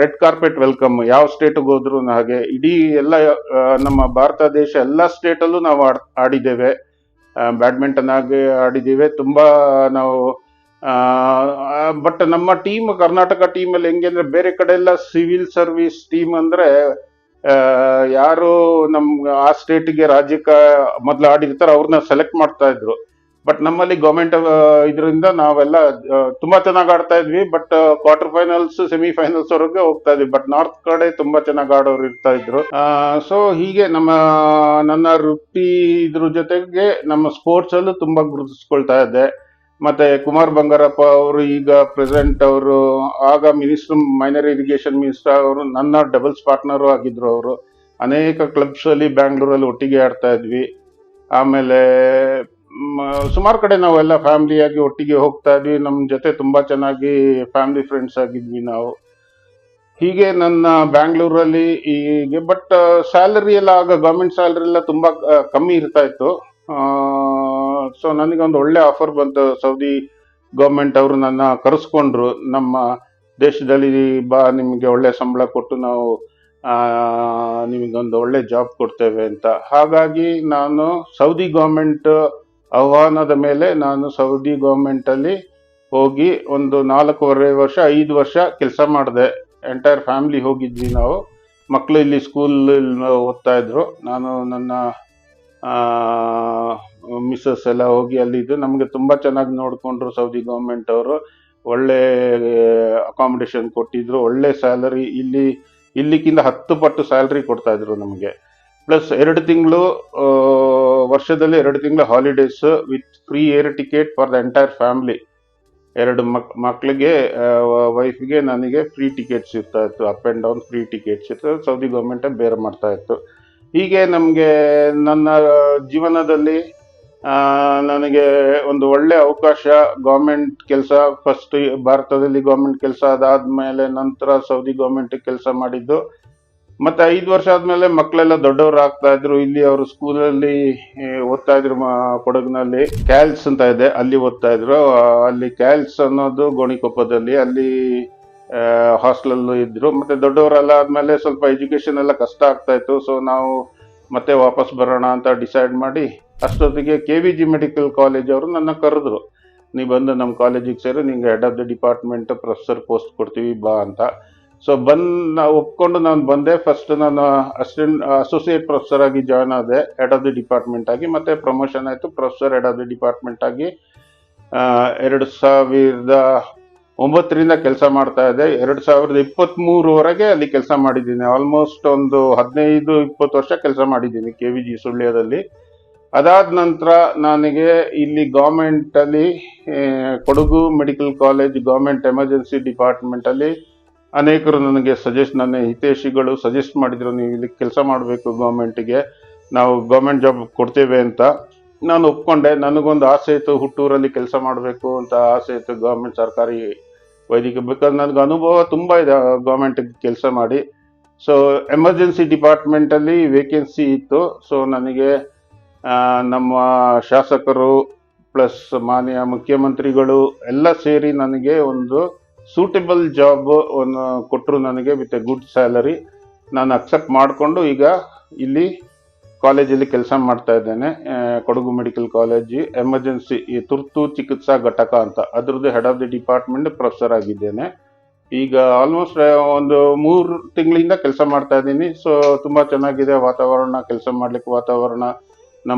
ರೆಡ್ ಕಾರ್ಪೆಟ್ ವೆಲ್ಕಮ್. ಯಾವ ಸ್ಟೇಟ್ಗೆ ಹೋದ್ರು ಹಾಗೆ ಇಡೀ ಎಲ್ಲ ನಮ್ಮ ಭಾರತ ದೇಶ ಎಲ್ಲ ಸ್ಟೇಟಲ್ಲೂ ನಾವು ಆಡಿದ್ದೇವೆ. ಬ್ಯಾಡ್ಮಿಂಟನ್ ಆಗಿ ಆಡಿದ್ದೇವೆ ತುಂಬಾ ನಾವು. ಬಟ್ ನಮ್ಮ ಟೀಮ್, ಕರ್ನಾಟಕ ಟೀಮಲ್ಲಿ ಹೆಂಗೆ ಅಂದ್ರೆ, ಬೇರೆ ಕಡೆ ಎಲ್ಲ ಸಿವಿಲ್ ಸರ್ವಿಸ್ ಟೀಮ್ ಅಂದ್ರೆ ಯಾರು ಆ ಸ್ಟೇಟಿಗೆ, ರಾಜ್ಯಕ್ಕೆ ಮೊದಲು ಆಡಿರ್ತಾರೆ ಅವ್ರನ್ನ ಸೆಲೆಕ್ಟ್ ಮಾಡ್ತಾ ಇದ್ರು. ಬಟ್ ನಮ್ಮಲ್ಲಿ ಗೌರ್ಮೆಂಟ್ ಇದರಿಂದ ನಾವೆಲ್ಲ ತುಂಬಾ ಚೆನ್ನಾಗಿ ಆಡ್ತಾ ಇದ್ವಿ. ಬಟ್ ಕ್ವಾರ್ಟರ್ ಫೈನಲ್ಸ್, ಸೆಮಿಫೈನಲ್ಸ್ ವರೆಗೆ ಹೋಗ್ತಾ ಇದ್ವಿ. ಬಟ್ ನಾರ್ತ್ ಕಡೆ ತುಂಬಾ ಚೆನ್ನಾಗಿ ಆಡೋರು ಇರ್ತಾ ಇದ್ರು. ಸೊ ಹೀಗೆ ನನ್ನ ವೃತ್ತಿ ಇದ್ರ ಜೊತೆಗೆ ನಮ್ಮ ಸ್ಪೋರ್ಟ್ಸ್ ಅಲ್ಲೂ ತುಂಬಾ ಗುರುತಿಸ್ಕೊಳ್ತಾ ಇದ್ದೆ. ಮತ್ತೆ ಕುಮಾರ್ ಬಂಗಾರಪ್ಪ ಅವರು, ಈಗ ಪ್ರೆಸಿಡೆಂಟ್ ಅವರು, ಆಗ ಮಿನಿಸ್ಟರ್, ಮೈನರ್ ಇರಿಗೇಷನ್ ಮಿನಿಸ್ಟರ್ ಅವರು, ನನ್ನ ಡಬಲ್ಸ್ ಪಾರ್ಟ್ನರು ಆಗಿದ್ರು ಅವರು. ಅನೇಕ ಕ್ಲಬ್ಸ್ ಅಲ್ಲಿ ಬ್ಯಾಂಗ್ಳೂರಲ್ಲಿ ಒಟ್ಟಿಗೆ ಆಡ್ತಾ ಇದ್ವಿ. ಆಮೇಲೆ ಸುಮಾರು ಕಡೆ ನಾವೆಲ್ಲ ಫ್ಯಾಮಿಲಿಯಾಗಿ ಒಟ್ಟಿಗೆ ಹೋಗ್ತಾ ಇದ್ವಿ. ನಮ್ಮ ಜೊತೆ ತುಂಬಾ ಚೆನ್ನಾಗಿ ಫ್ಯಾಮಿಲಿ ಫ್ರೆಂಡ್ಸ್ ಆಗಿದ್ವಿ ನಾವು. ಹೀಗೆ ನನ್ನ ಬ್ಯಾಂಗ್ಳೂರಲ್ಲಿ ಹೀಗೆ, ಬಟ್ ಸ್ಯಾಲರಿ ಎಲ್ಲ ಆಗ ಗೌರ್ಮೆಂಟ್ ಸ್ಯಾಲರಿ ಎಲ್ಲ ತುಂಬಾ ಕಮ್ಮಿ ಇರ್ತಾ ಇತ್ತು. ಸೊ ನನಗೆ ಒಂದು ಒಳ್ಳೆ ಆಫರ್ ಬಂತು. ಸೌದಿ ಗೌರ್ಮೆಂಟ್ ಅವರು ನನ್ನ ಕರೆಸ್ಕೊಂಡ್ರು. ನಮ್ಮ ದೇಶದಲ್ಲಿ ಬಾ, ನಿಮಗೆ ಒಳ್ಳೆ ಸಂಬಳ ಕೊಟ್ಟು ನಾವು ನಿಮಗೊಂದು ಒಳ್ಳೆ ಜಾಬ್ ಕೊಡ್ತೇವೆ ಅಂತ. ಹಾಗಾಗಿ ನಾನು ಸೌದಿ ಗೌರ್ಮೆಂಟ್ ಆಹ್ವಾನದ ಮೇಲೆ ನಾನು ಸೌದಿ ಗೌರ್ಮೆಂಟ್ ಅಲ್ಲಿ ಹೋಗಿ ಒಂದು 4.5 ವರ್ಷ 5 ವರ್ಷ ಕೆಲಸ ಮಾಡಿದೆ. ಎಂಟೈರ್ ಫ್ಯಾಮಿಲಿ ಹೋಗಿದ್ವಿ ನಾವು. ಮಕ್ಕಳು ಇಲ್ಲಿ ಸ್ಕೂಲ್ ಓದ್ತಾ ಇದ್ರು. ನಾನು ನನ್ನ ಮಿಸ್ಸಸ್ ಎಲ್ಲ ಹೋಗಿ ಅಲ್ಲಿದ್ದು. ನಮಗೆ ತುಂಬಾ ಚೆನ್ನಾಗಿ ನೋಡ್ಕೊಂಡ್ರು ಸೌದಿ ಗೌರ್ಮೆಂಟ್ ಅವರು. ಒಳ್ಳೆ ಅಕಾಮಿಡೇಷನ್ ಕೊಟ್ಟಿದ್ರು, ಒಳ್ಳೆ ಸ್ಯಾಲರಿ. ಇಲ್ಲಿಕ್ಕಿಂತ 10 ಪಟ್ಟು ಸ್ಯಾಲರಿ ಕೊಡ್ತಾ ಇದ್ರು ನಮಗೆ. ಪ್ಲಸ್ 2 ತಿಂಗಳು, ವರ್ಷದಲ್ಲಿ 2 ತಿಂಗಳು holidays with free air ticket for the entire family. 2 ಮಕ್ಕಳಿಗೆ, ವೈಫ್ಗೆ, ನನಗೆ ಫ್ರೀ ಟಿಕೆಟ್ಸ್ ಇರ್ತಾ ಇತ್ತು. Up and down free tickets ಇತ್ತು. ಸೌದಿ ಗೌರ್ಮೆಂಟೇ ಬೇರೆ ಮಾಡ್ತಾ ಇತ್ತು. ಹೀಗೆ ನಮಗೆ ನನ್ನ ಜೀವನದಲ್ಲಿ ನನಗೆ ಒಂದು ಒಳ್ಳೆ ಅವಕಾಶ, ಗೌರ್ಮೆಂಟ್ ಕೆಲಸ. ಫಸ್ಟ್ ಭಾರತದಲ್ಲಿ ಗೌರ್ಮೆಂಟ್ ಕೆಲಸ, ಅದಾದ್ಮೇಲೆ ನಂತರ ಸೌದಿ ಗೌರ್ಮೆಂಟ್ ಕೆಲಸ ಮಾಡಿದ್ದು. ಮತ್ತೆ 5 ವರ್ಷ ಆದ್ಮೇಲೆ ಮಕ್ಕಳೆಲ್ಲ ದೊಡ್ಡವರು ಆಗ್ತಾ ಇದ್ರು. ಇಲ್ಲಿ ಅವರು ಸ್ಕೂಲಲ್ಲಿ ಓದ್ತಾ ಇದ್ರು. ಕೊಡಗಿನಲ್ಲಿ ಕ್ಯಾಲ್ಸ್ ಅಂತ ಇದೆ, ಅಲ್ಲಿ ಓದ್ತಾ ಇದ್ರು. ಅಲ್ಲಿ ಕ್ಯಾಲ್ಸ್ ಅನ್ನೋದು ಗೋಣಿಕೊಪ್ಪದಲ್ಲಿ, ಅಲ್ಲಿ ಹಾಸ್ಟೆಲಲ್ಲೂ ಇದ್ರು. ಮತ್ತೆ ದೊಡ್ಡವರೆಲ್ಲ ಆದ್ಮೇಲೆ ಸ್ವಲ್ಪ ಎಜುಕೇಶನ್ ಎಲ್ಲ ಕಷ್ಟ ಆಗ್ತಾ ಇತ್ತು. ಸೊ ನಾವು ಮತ್ತೆ ವಾಪಸ್ ಬರೋಣ ಅಂತ ಡಿಸೈಡ್ ಮಾಡಿ, ಅಷ್ಟೊತ್ತಿಗೆ KVG ಮೆಡಿಕಲ್ ಕಾಲೇಜ್ ಅವರು ನನ್ನ ಕರೆದ್ರು. ನೀ ಬಂದು ನಮ್ಮ ಕಾಲೇಜಿಗೆ ಸೇರು, ನಿಂಗೆ head of the department professor post ಕೊಡ್ತೀವಿ ಬಾ ಅಂತ. ಸೊ ಒಪ್ಕೊಂಡು ನಾನು ಬಂದೆ. ಫಸ್ಟ್ ನಾನು ಅಸೋಸಿಯೇಟ್ ಪ್ರೊಫೆಸರ್ ಆಗಿ ಜಾಯ್ನ್ ಆದೆ, ಹೆಡ್ ಆಫ್ ದಿ ಡಿಪಾರ್ಟ್ಮೆಂಟ್ ಆಗಿ. ಮತ್ತೆ ಪ್ರಮೋಷನ್ ಆಯಿತು, professor head of the department ಆಗಿ 2009ರಿಂದ ಕೆಲಸ ಮಾಡ್ತಾ ಇದೆ. 2023ವರೆಗೆ ಅಲ್ಲಿ ಕೆಲಸ ಮಾಡಿದ್ದೀನಿ. ಆಲ್ಮೋಸ್ಟ್ ಒಂದು 15-20 ವರ್ಷ ಕೆಲಸ ಮಾಡಿದ್ದೀನಿ KVG ಸುಳ್ಯದಲ್ಲಿ. ಅದಾದ ನಂತರ ನನಗೆ ಇಲ್ಲಿ ಗೌರ್ಮೆಂಟ್ ಅಲ್ಲಿ Kodagu medical college government emergency department ಅಲ್ಲಿ ಅನೇಕರು ನನಗೆ ನನ್ನ ಹಿತೈಷಿಗಳು ಸಜೆಸ್ಟ್ ಮಾಡಿದ್ರು, ನೀವು ಇಲ್ಲಿ ಕೆಲಸ ಮಾಡಬೇಕು, ಗೌರ್ಮೆಂಟಿಗೆ ನಾವು ಗೌರ್ಮೆಂಟ್ ಜಾಬ್ ಕೊಡ್ತೇವೆ ಅಂತ. ನಾನು ಒಪ್ಕೊಂಡೆ. ನನಗೊಂದು ಆಸೆ ಇತ್ತು, ಹುಟ್ಟೂರಲ್ಲಿ ಕೆಲಸ ಮಾಡಬೇಕು ಅಂತ ಆಸೆ ಇತ್ತು, ಗೌರ್ಮೆಂಟ್ ಸರ್ಕಾರಿ ವೈದ್ಯಕೀಯ. ಬೇಕಾದ್ರೆ ನನಗೆ ಅನುಭವ ತುಂಬ ಇದೆ ಗೌರ್ಮೆಂಟ್ ಕೆಲಸ ಮಾಡಿ. ಸೊ ಎಮರ್ಜೆನ್ಸಿ ಡಿಪಾರ್ಟ್ಮೆಂಟ್ ಅಲ್ಲಿ ವೇಕೆನ್ಸಿ ಇತ್ತು. ಸೊ ನನಗೆ ನಮ್ಮ ಶಾಸಕರು ಪ್ಲಸ್ ಮಾನ್ಯ ಮುಖ್ಯಮಂತ್ರಿಗಳು ಎಲ್ಲ ಸೇರಿ ನನಗೆ ಒಂದು ಸೂಟೇಬಲ್ ಜಾಬ್ ಕೊಟ್ಟರು ನನಗೆ, ವಿತ್ ಎ ಗುಡ್ ಸ್ಯಾಲರಿ. ನಾನು ಅಕ್ಸೆಪ್ಟ್ ಮಾಡಿಕೊಂಡು ಈಗ ಇಲ್ಲಿ ಕಾಲೇಜಲ್ಲಿ ಕೆಲಸ ಮಾಡ್ತಾ ಇದ್ದೇನೆ. ಕೊಡಗು ಮೆಡಿಕಲ್ ಕಾಲೇಜ್ ಎಮರ್ಜೆನ್ಸಿ ತುರ್ತು ಚಿಕಿತ್ಸಾ ಘಟಕ ಅಂತ, ಅದ್ರದ್ದು head of the department professor ಆಗಿದ್ದೇನೆ. ಈಗ ಆಲ್ಮೋಸ್ಟ್ ಒಂದು 3 ತಿಂಗಳಿಂದ ಕೆಲಸ ಮಾಡ್ತಾ ಇದ್ದೀನಿ. ಸೊ ತುಂಬಾ ಚೆನ್ನಾಗಿದೆ ವಾತಾವರಣ, ಕೆಲಸ ಮಾಡ್ಲಿಕ್ಕೆ ವಾತಾವರಣ.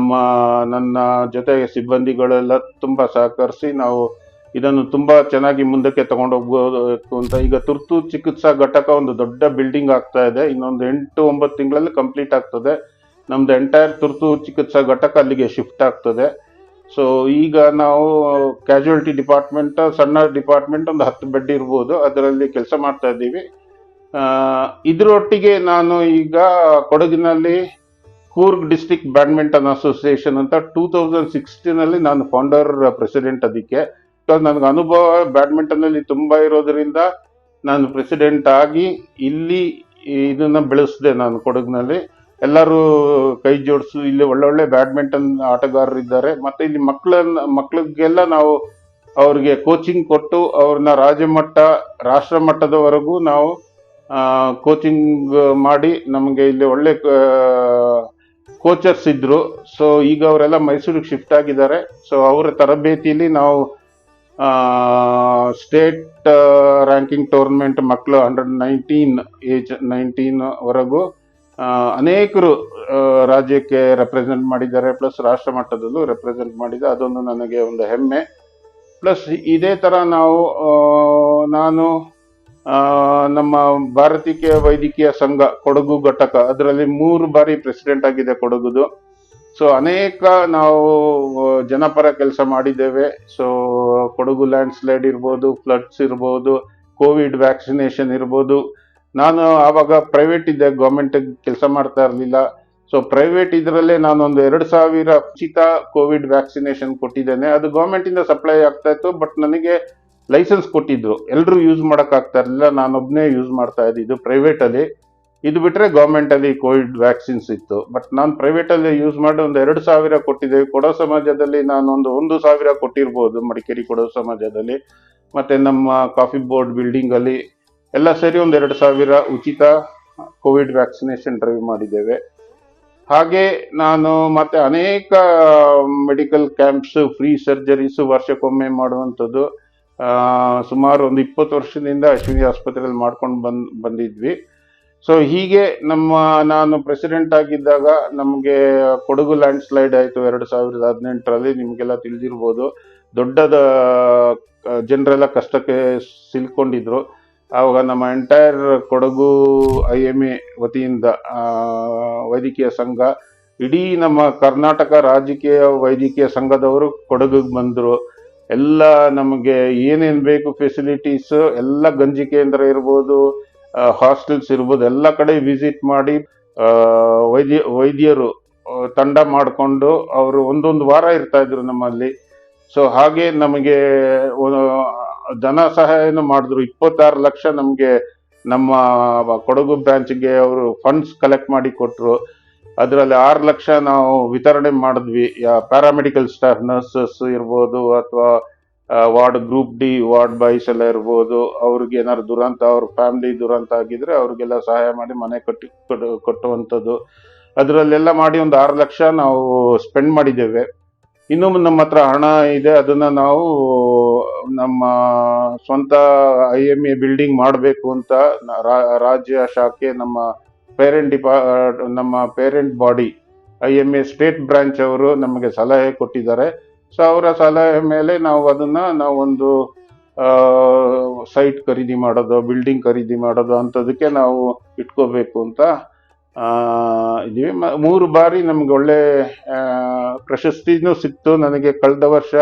ನನ್ನ ಜೊತೆ ಸಿಬ್ಬಂದಿಗಳೆಲ್ಲ ತುಂಬಾ ಸಹಕರಿಸಿ ನಾವು ಇದನ್ನು ತುಂಬಾ ಚೆನ್ನಾಗಿ ಮುಂದಕ್ಕೆ ತಗೊಂಡು ಹೋಗ್ಬೇಕು ಅಂತ. ಈಗ ತುರ್ತು ಚಿಕಿತ್ಸಾ ಘಟಕ ಒಂದು ದೊಡ್ಡ ಬಿಲ್ಡಿಂಗ್ ಆಗ್ತಾ ಇದೆ. ಇನ್ನೊಂದು 8-9 ತಿಂಗಳಲ್ಲಿ ಕಂಪ್ಲೀಟ್ ಆಗ್ತದೆ. ನಮ್ದು ಎಂಟೈರ್ ತುರ್ತು ಚಿಕಿತ್ಸಾ ಘಟಕ ಅಲ್ಲಿಗೆ ಶಿಫ್ಟ್ ಆಗ್ತದೆ. ಸೊ ಈಗ ನಾವು ಕ್ಯಾಶುಯಾಲಿಟಿ ಡಿಪಾರ್ಟ್ಮೆಂಟ್, ಸಣ್ಣ ಡಿಪಾರ್ಟ್ಮೆಂಟ್, ಒಂದು 10 ಬೆಡ್ ಇರ್ಬೋದು, ಅದರಲ್ಲಿ ಕೆಲಸ ಮಾಡ್ತಾ ಇದ್ದೀವಿ. ಇದರೊಟ್ಟಿಗೆ ನಾನು ಈಗ ಕೊಡಗಿನಲ್ಲಿ ಕೂರ್ಗ್ ಡಿಸ್ಟ್ರಿಕ್ಟ್ ಬ್ಯಾಡ್ಮಿಂಟನ್ ಅಸೋಸಿಯೇಷನ್ ಅಂತ 2016 ನಾನು ಫೌಂಡರ್ ಪ್ರೆಸಿಡೆಂಟ್. ಅದಕ್ಕೆ ನನಗೆ ಅನುಭವ ಬ್ಯಾಡ್ಮಿಂಟನ್ ಅಲ್ಲಿ ತುಂಬಾ ಇರೋದ್ರಿಂದ ನಾನು ಪ್ರೆಸಿಡೆಂಟ್ ಆಗಿ ಇಲ್ಲಿ ಇದನ್ನ ಬೆಳೆಸಿದೆ. ನಾನು ಕೊಡಗಿನಲ್ಲಿ ಎಲ್ಲರೂ ಕೈ ಜೋಡಿಸು, ಇಲ್ಲಿ ಒಳ್ಳೊಳ್ಳೆ ಬ್ಯಾಡ್ಮಿಂಟನ್ ಆಟಗಾರರಿದ್ದಾರೆ. ಮತ್ತೆ ಇಲ್ಲಿ ಮಕ್ಕಳಿಗೆಲ್ಲ ನಾವು ಅವ್ರಿಗೆ ಕೋಚಿಂಗ್ ಕೊಟ್ಟು ಅವ್ರನ್ನ ರಾಜ್ಯಮಟ್ಟ, ರಾಷ್ಟ್ರ ಮಟ್ಟದವರೆಗೂ ನಾವು ಕೋಚಿಂಗ್ ಮಾಡಿ, ನಮಗೆ ಇಲ್ಲಿ ಒಳ್ಳೆ ಕೋಚರ್ಸ್ ಇದ್ರು. ಸೊ ಈಗ ಅವರೆಲ್ಲ ಮೈಸೂರಿಗೆ ಶಿಫ್ಟ್ ಆಗಿದ್ದಾರೆ. ಸೊ ಅವರ ತರಬೇತಿಯಲ್ಲಿ ನಾವು ಸ್ಟೇಟ್ ರ್ಯಾಂಕಿಂಗ್ ಟೂರ್ನಮೆಂಟ್ ಮಕ್ಕಳು 19 ವರೆಗೂ ಅನೇಕರು ರಾಜ್ಯಕ್ಕೆ ರೆಪ್ರೆಸೆಂಟ್ ಮಾಡಿದ್ದಾರೆ. ಪ್ಲಸ್ ರಾಷ್ಟ್ರ ಮಟ್ಟದಲ್ಲೂ ರೆಪ್ರೆಸೆಂಟ್ ಮಾಡಿದೆ. ಅದೊಂದು ನನಗೆ ಒಂದು ಹೆಮ್ಮೆ. ಪ್ಲಸ್ ಇದೇ ತರ ನಾನು ನಮ್ಮ ಭಾರತೀಯ ವೈದ್ಯಕೀಯ ಸಂಘ ಕೊಡಗು ಘಟಕ, ಅದರಲ್ಲಿ 3 ಬಾರಿ ಪ್ರೆಸಿಡೆಂಟ್ ಆಗಿದೆ ಕೊಡಗುದು. ಸೊ ಅನೇಕ ನಾವು ಜನಪರ ಕೆಲಸ ಮಾಡಿದ್ದೇವೆ. ಸೊ ಕೊಡಗು ಲ್ಯಾಂಡ್ ಸ್ಲೈಡ್ ಇರ್ಬೋದು, ಫ್ಲಡ್ಸ್ ಇರ್ಬೋದು, ಕೋವಿಡ್ ವ್ಯಾಕ್ಸಿನೇಷನ್ ಇರ್ಬೋದು. ನಾನು ಆವಾಗ ಪ್ರೈವೇಟ್ ಇದ್ದೆ, ಗೌರ್ಮೆಂಟ್ ಕೆಲಸ ಮಾಡ್ತಾ ಇರಲಿಲ್ಲ. ಸೊ ಪ್ರೈವೇಟ್ ಇದರಲ್ಲೇ ನಾನೊಂದು 2,000 ಉಚಿತ ಕೋವಿಡ್ ವ್ಯಾಕ್ಸಿನೇಷನ್ ಕೊಟ್ಟಿದ್ದೇನೆ. ಅದು ಗೌರ್ಮೆಂಟ್ ಇಂದ ಸಪ್ಲೈ ಆಗ್ತಾ ಇತ್ತು, ಬಟ್ ನನಗೆ ಲೈಸೆನ್ಸ್ ಕೊಟ್ಟಿದ್ರು. ಎಲ್ಲರೂ ಯೂಸ್ ಮಾಡಕ್ ಆಗ್ತಾ ಇರಲಿಲ್ಲ, ನಾನೊಬ್ನೇ ಯೂಸ್ ಮಾಡ್ತಾ ಇದ್ದಿದ್ದು ಪ್ರೈವೇಟ್ ಅಲ್ಲಿ. ಇದು ಬಿಟ್ರೆ ಗೌರ್ಮೆಂಟ್ ಅಲ್ಲಿ ಕೋವಿಡ್ ವ್ಯಾಕ್ಸಿನ್ಸ್ ಇತ್ತು, ಬಟ್ ನಾನು ಪ್ರೈವೇಟ್ ಅಲ್ಲಿ ಯೂಸ್ ಮಾಡಿ ಒಂದು 2,000 ಕೊಟ್ಟಿದ್ದೇವೆ. ಕೊಡೋ ಸಮಾಜದಲ್ಲಿ ನಾನೊಂದು 1,000 ಕೊಟ್ಟಿರ್ಬೋದು, ಮಡಿಕೇರಿ ಕೊಡೋ ಸಮಾಜದಲ್ಲಿ. ಮತ್ತೆ ನಮ್ಮ ಕಾಫಿ ಬೋರ್ಡ್ ಬಿಲ್ಡಿಂಗ್ ಅಲ್ಲಿ ಎಲ್ಲ ಸೇರಿ ಒಂದು 2,000 ಉಚಿತ ಕೋವಿಡ್ ವ್ಯಾಕ್ಸಿನೇಷನ್ ಡ್ರೈವ್ ಮಾಡಿದ್ದೇವೆ. ಹಾಗೆ ನಾನು ಮತ್ತೆ ಅನೇಕ ಮೆಡಿಕಲ್ ಕ್ಯಾಂಪ್ಸ್, ಫ್ರೀ ಸರ್ಜರೀಸ್ ವರ್ಷಕ್ಕೊಮ್ಮೆ ಮಾಡುವಂಥದ್ದು ಸುಮಾರು ಒಂದು 20 ವರ್ಷದಿಂದ ಅಶ್ವಿನಿ ಆಸ್ಪತ್ರೆಯಲ್ಲಿ ಮಾಡ್ಕೊಂಡು ಬಂದಿದ್ವಿ. ಸೊ ಹೀಗೆ ನಾನು ಪ್ರೆಸಿಡೆಂಟ್ ಆಗಿದ್ದಾಗ ನಮಗೆ ಕೊಡಗು ಲ್ಯಾಂಡ್ ಸ್ಲೈಡ್ ಆಯಿತು 2018ರಲ್ಲಿ. ನಿಮಗೆಲ್ಲ ತಿಳಿದಿರ್ಬೋದು, ದೊಡ್ಡದ ಜನರೆಲ್ಲ ಕಷ್ಟಕ್ಕೆ ಸಿಲ್ಕೊಂಡಿದ್ರು. ಆವಾಗ ನಮ್ಮ ಎಂಟೈರ್ ಕೊಡಗು IMA ವತಿಯಿಂದ ವೈದ್ಯಕೀಯ ಸಂಘ, ಇಡೀ ನಮ್ಮ ಕರ್ನಾಟಕ ರಾಜಕೀಯ ವೈದ್ಯಕೀಯ ಸಂಘದವರು ಕೊಡಗಿಗೆ ಬಂದರು. ಎಲ್ಲ ನಮಗೆ ಏನೇನು ಬೇಕು ಫೆಸಿಲಿಟೀಸ್ ಎಲ್ಲ, ಗಂಜಿ ಕೇಂದ್ರ ಇರ್ಬೋದು, ಹಾಸ್ಟೆಲ್ಸ್ ಇರ್ಬೋದು, ಎಲ್ಲ ಕಡೆ ವಿಸಿಟ್ ಮಾಡಿ ವೈದ್ಯರು ತಂಡ ಮಾಡಿಕೊಂಡು ಅವರು ಒಂದೊಂದು ವಾರ ಇರ್ತಾ ಇದ್ರು ನಮ್ಮಲ್ಲಿ. ಸೊ ಹಾಗೆ ನಮಗೆ ಧನ ಸಹಾಯನೂ ಮಾಡಿದ್ರು. 26 ಲಕ್ಷ ನಮಗೆ ನಮ್ಮ ಕೊಡಗು ಬ್ರಾಂಚ್ಗೆ ಅವರು ಫಂಡ್ಸ್ ಕಲೆಕ್ಟ್ ಮಾಡಿ ಕೊಟ್ಟರು. ಅದರಲ್ಲಿ 6 ಲಕ್ಷ ನಾವು ವಿತರಣೆ ಮಾಡಿದ್ವಿ. ಪ್ಯಾರಾಮೆಡಿಕಲ್ ಸ್ಟಾಫ್, ನರ್ಸಸ್ ಇರ್ಬೋದು, ಅಥವಾ ward group D ward boys ಎಲ್ಲ ಇರ್ಬೋದು, ಅವ್ರಿಗೆ ಏನಾದ್ರು ದುರಂತ, ಅವ್ರ ಫ್ಯಾಮಿಲಿ ದುರಂತ ಆಗಿದ್ರೆ ಅವ್ರಿಗೆಲ್ಲ ಸಹಾಯ ಮಾಡಿ ಮನೆ ಕೊಟ್ಟುವಂಥದ್ದು. ಅದರಲ್ಲೆಲ್ಲ ಮಾಡಿ ಒಂದು 6 ಲಕ್ಷ ನಾವು ಸ್ಪೆಂಡ್ ಮಾಡಿದ್ದೇವೆ. ಇನ್ನು ನಮ್ಮ ಹತ್ರ ಹಣ ಇದೆ, ಅದನ್ನ ನಾವು ನಮ್ಮ ಸ್ವಂತ IMA ಬಿಲ್ಡಿಂಗ್ ಮಾಡಬೇಕು ಅಂತ ರಾಜ್ಯ ಶಾಖೆ, ನಮ್ಮ parent body IMA state branch ಅವರು ನಮಗೆ ಸಲಹೆ ಕೊಟ್ಟಿದ್ದಾರೆ. ಸೊ ಅವರ ಸಲಹೆ ಮೇಲೆ ನಾವೊಂದು ಸೈಟ್ ಖರೀದಿ ಮಾಡೋದು, ಬಿಲ್ಡಿಂಗ್ ಖರೀದಿ ಮಾಡೋದು ಅಂಥದಕ್ಕೆ ನಾವು ಇಟ್ಕೋಬೇಕು ಅಂತ ಇದೀವಿ. 3 ಬಾರಿ ನಮ್ಗೆ ಒಳ್ಳೆ ಪ್ರಶಸ್ತಿನೂ ಸಿಕ್ತು. ನನಗೆ ಕಳೆದ ವರ್ಷ